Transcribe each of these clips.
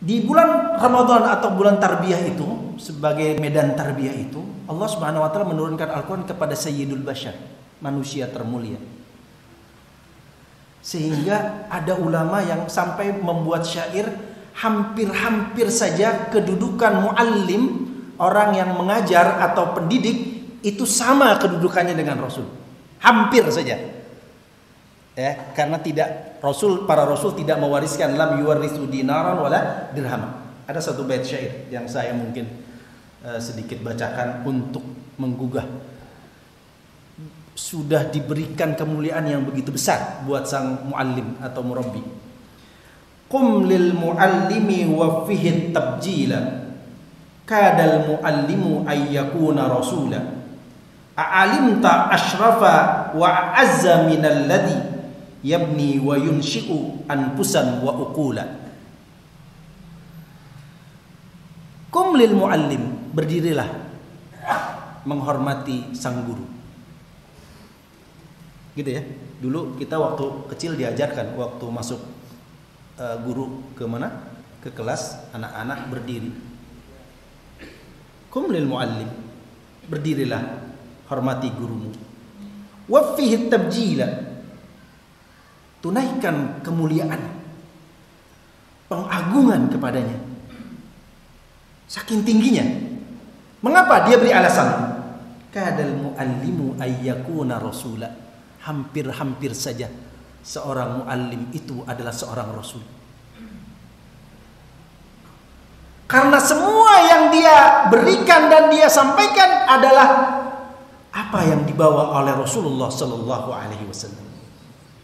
Di bulan Ramadan atau bulan tarbiyah itu, sebagai medan tarbiyah itu, Allah Subhanahu wa taala menurunkan Al-Qur'an kepada Sayyidul Bashar, manusia termulia. Sehingga ada ulama yang sampai membuat syair, hampir-hampir saja kedudukan muallim, orang yang mengajar atau pendidik, itu sama kedudukannya dengan Rasul. Hampir saja. Ya, karena para rasul tidak mewariskan, lam yuwarithu dinaran wala dirham. Ada satu bait syair yang saya mungkin sedikit bacakan untuk menggugah. Sudah diberikan kemuliaan yang begitu besar buat sang muallim atau murabbi. Qum lil muallimi wa fihi tabjila kadal muallimu ayyakuna rasula a'alimta ashrafa wa azza minal ladhi yabni wa yunshi'u anfusan wa uqula. Qum lil muallim, berdirilah menghormati sang guru. Gitu ya. Dulu kita waktu kecil diajarkan, waktu masuk guru ke mana? Ke kelas, anak-anak berdiri. Qum lil muallim, berdirilah, hormati gurumu. Wa fihi tabjila, tunaikan kemuliaan, pengagungan kepadanya, saking tingginya. Mengapa? Dia beri alasan. Kadal muallimu ayyakuna rasula, hampir-hampir saja seorang muallim itu adalah seorang rasul. Karena semua yang dia berikan dan dia sampaikan adalah apa yang dibawa oleh Rasulullah sallallahu alaihi wasallam.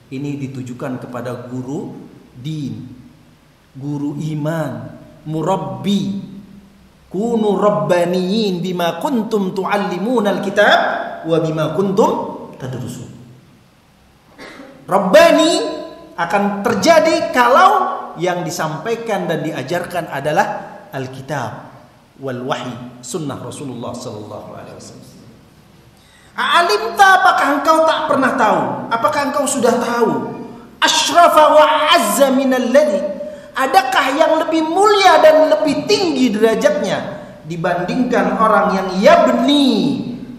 Ini ditujukan kepada guru din, guru iman, murabbi. Kunu rabbaniyin bima kuntum tuallimunal kitab wa bima kuntum tadrusun. Rabbani akan terjadi kalau yang disampaikan dan diajarkan adalah Alkitab wal wahyi, sunnah Rasulullah sallallahu alaihi wasallam. Alimta, apakah engkau tak pernah tahu? Apakah engkau sudah tahu? Asyrafa wa azza minal ladzi, adakah yang lebih mulia dan lebih tinggi derajatnya dibandingkan orang yang yabni,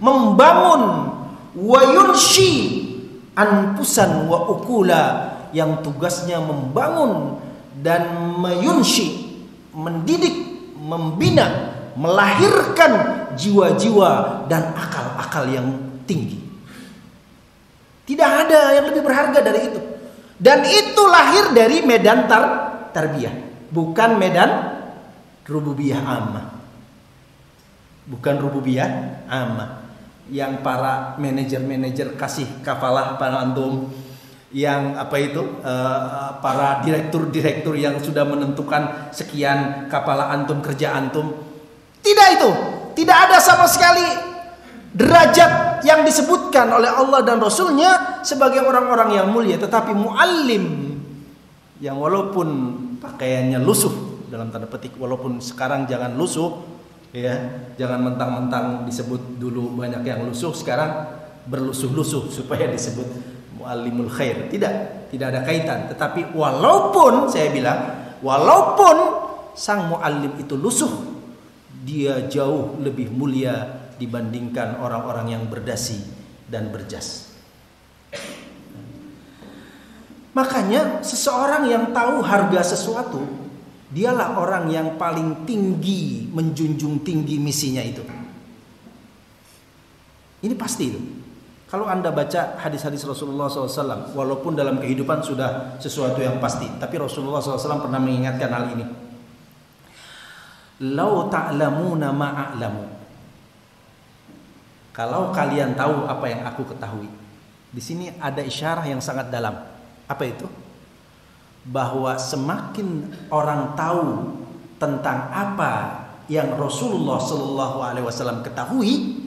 membangun, wa yunshi anfusan wa ukula, yang tugasnya membangun dan mayunshi, mendidik, membina, melahirkan jiwa-jiwa dan akal-akal yang tinggi. Tidak ada yang lebih berharga dari itu. Dan itu lahir dari medan tarbiyah, bukan medan rububiyah ammah. Bukan rububiyah ammah yang para manajer-manajer kasih kafalah pada antum, yang para direktur-direktur yang sudah menentukan sekian kapalah antum, kerja antum. Tidak, itu tidak ada sama sekali derajat yang disebutkan oleh Allah dan Rasulnya sebagai orang-orang yang mulia. Tetapi muallim yang walaupun pakaiannya lusuh, dalam tanda petik, walaupun sekarang jangan lusuh ya, jangan mentang-mentang disebut dulu banyak yang lusuh, sekarang berlusuh-lusuh supaya disebut muallimul khair. Tidak ada kaitan. Tetapi walaupun saya bilang, walaupun sang muallim itu lusuh, dia jauh lebih mulia dibandingkan orang-orang yang berdasi dan berjas. Makanya seseorang yang tahu harga sesuatu, dialah orang yang paling tinggi, menjunjung tinggi misinya itu. Ini pasti itu. Kalau Anda baca hadis-hadis Rasulullah SAW, walaupun dalam kehidupan sudah sesuatu yang pasti, tapi Rasulullah SAW pernah mengingatkan hal ini. Lau ta'lamuna ma'a'lamu, kalau kalian tahu apa yang aku ketahui. Di sini ada isyarah yang sangat dalam. Apa itu? Bahwa semakin orang tahu tentang apa yang Rasulullah SAW ketahui,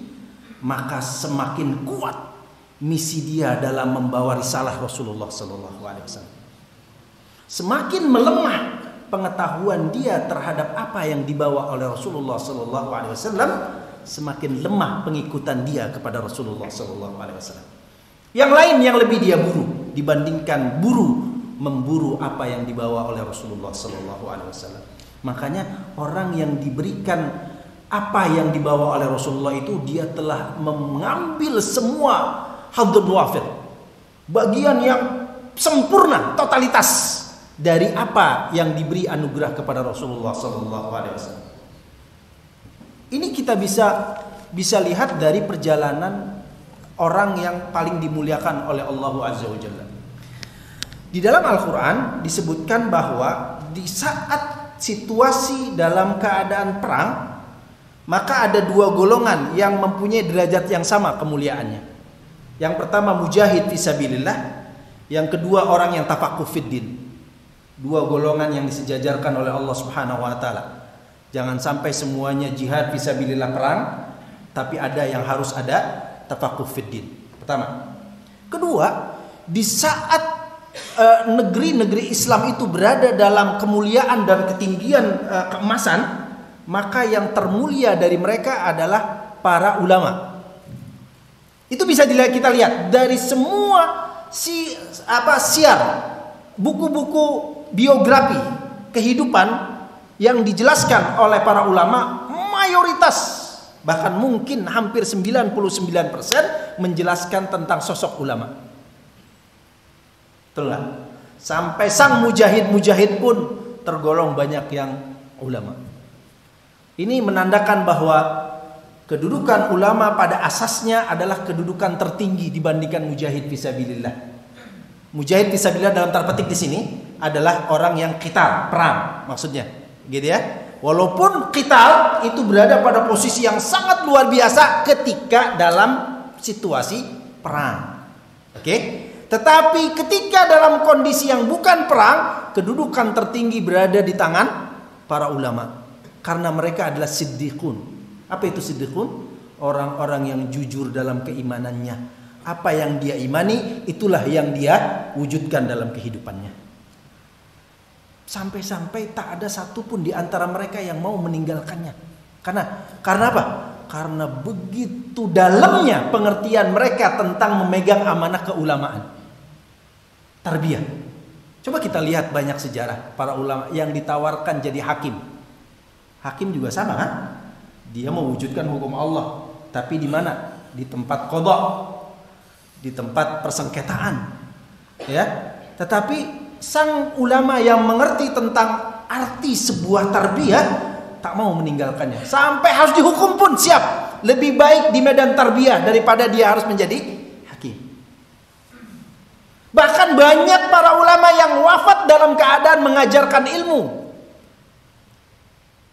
maka semakin kuat misi dia dalam membawa risalah Rasulullah SAW. Semakin melemah pengetahuan dia terhadap apa yang dibawa oleh Rasulullah SAW, semakin lemah pengikutan dia kepada Rasulullah SAW. Yang lain yang lebih dia buru dibandingkan memburu apa yang dibawa oleh Rasulullah SAW. Makanya orang yang diberikan apa yang dibawa oleh Rasulullah itu, dia telah mengambil semua hadzul wafir, bagian yang sempurna, totalitas dari apa yang diberi anugerah kepada Rasulullah sallallahu alaihi wasallam. Ini kita bisa lihat dari perjalanan orang yang paling dimuliakan oleh Allah Azza wa Jalla. Di dalam Al-Quran disebutkan bahwa di saat situasi dalam keadaan perang, maka ada dua golongan yang mempunyai derajat yang sama kemuliaannya. Yang pertama mujahid fisabilillah, yang kedua orang yang tafaqquh fiddin. Dua golongan yang disejajarkan oleh Allah Subhanahu wa taala. Jangan sampai semuanya jihad fisabilillah perang, tapi ada yang harus ada tafaqquh fiddin. Pertama. Kedua, di saat negeri-negeri Islam itu berada dalam kemuliaan dan ketinggian keemasan, maka yang termulia dari mereka adalah para ulama. Itu bisa kita lihat dari semua siar, buku-buku biografi kehidupan yang dijelaskan oleh para ulama, mayoritas bahkan mungkin hampir 99% menjelaskan tentang sosok ulama. Betul nggak? Sampai sang mujahid pun tergolong banyak yang ulama. Ini menandakan bahwa kedudukan ulama pada asasnya adalah kedudukan tertinggi dibandingkan mujahid fisabilillah. Mujahid fisabilillah dalam tanda petik di sini adalah orang yang qital, perang maksudnya, gitu ya. Walaupun qital itu berada pada posisi yang sangat luar biasa ketika dalam situasi perang. Oke? Tetapi ketika dalam kondisi yang bukan perang, kedudukan tertinggi berada di tangan para ulama. Karena mereka adalah siddiqun. Apa itu siddiqun? Orang-orang yang jujur dalam keimanannya. Apa yang dia imani, itulah yang dia wujudkan dalam kehidupannya. Sampai-sampai tak ada satupun di antara mereka yang mau meninggalkannya. Karena apa? Karena begitu dalamnya pengertian mereka tentang memegang amanah keulamaan. Tarbiyah. Coba kita lihat banyak sejarah para ulama yang ditawarkan jadi hakim. Hakim juga sama kan? Dia mewujudkan hukum Allah, tapi di mana? Di tempat qadha, di tempat persengketaan. Ya. Tetapi sang ulama yang mengerti tentang arti sebuah tarbiyah tak mau meninggalkannya. Sampai harus dihukum pun siap. Lebih baik di medan tarbiyah daripada dia harus menjadi hakim. Bahkan banyak para ulama yang wafat dalam keadaan mengajarkan ilmu.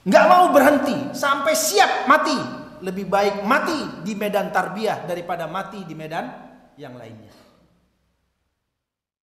Nggak mau berhenti sampai siap mati. Lebih baik mati di medan tarbiyah daripada mati di medan yang lainnya.